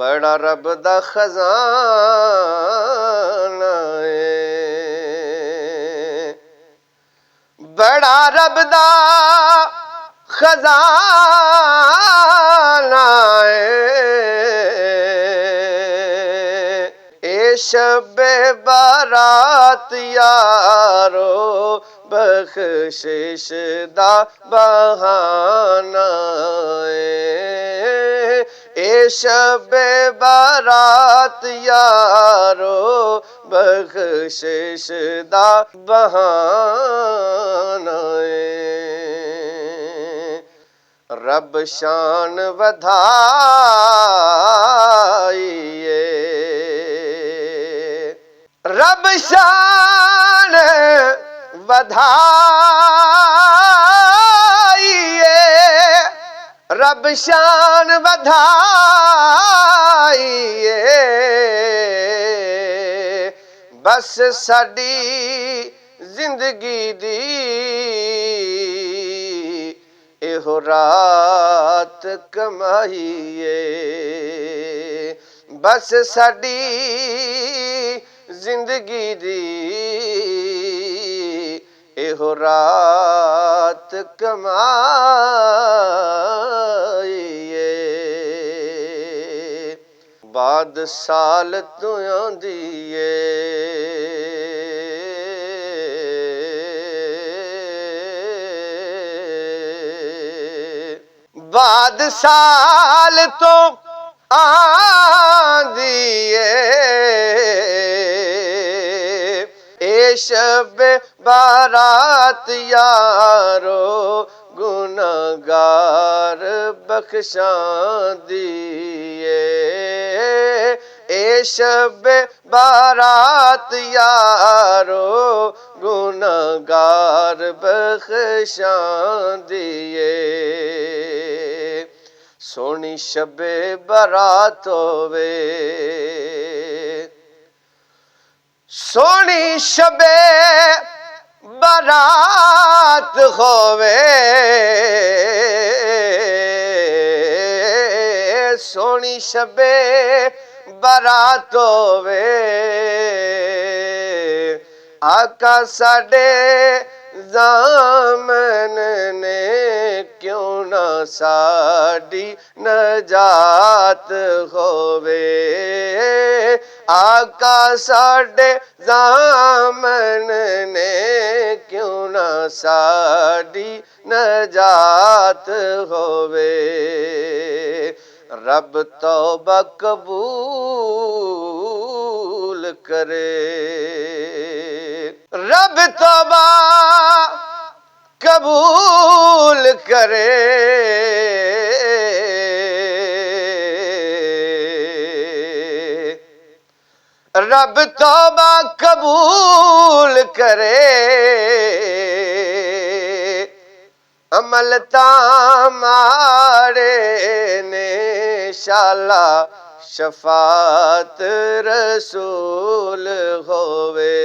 बड़ा रब दा खजाना है, बड़ा रब दा खजाना है। ए शबे बारात यारो बख्शिश दा बहाना है। ए शबे बारात यारो बख्शिश दा बहाना है। रब शान वधाइए, रब शान वधाइए, रब शान वधाइए। बस साडी जिंदगी दी एहो रात कमाईए, बस साडी जिंदगी दी एहो रात कमाईए। बाद साल तो आंदी ए, बाद साल तो आंदी ए शबे बारात यारो गुनाहगार बख्शांदी ए शबे बारात यारो गुनाहगार बख्शांदी। सोनी शबे बारात होवे, सोनी शबे बारात होवे, सोनी शबे बारात होवे। आका साडे ज़ामन ने क्यों ना साडी नजात होवे। आका साडे ज़ामन ने क्यों ना साडी नजात होवे। रब तौबा कबूल करे, रब तौबा कबूल करे। रब तौबा कबूल करे। अमल तामारे ने शाला शफात रसूल होवे।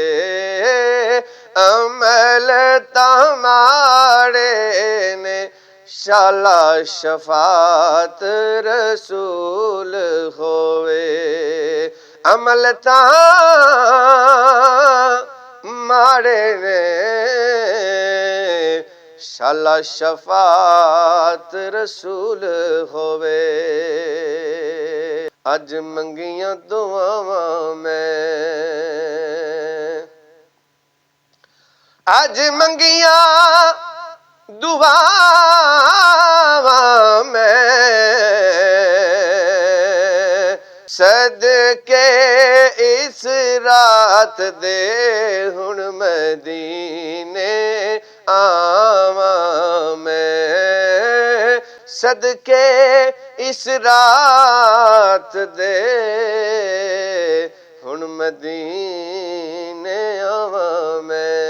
अमल तामारे ने शाला शफात रसूल होवे। अमल तामारे ने शाला शफात रसूल होवे। अज मंगियां दुआवां मैं, अज मंगियां दुआवां मैं, सदके इस रात दे हुण मदीने आवां मैं। सदके इस रात दे हुण मदीने आवां मैं।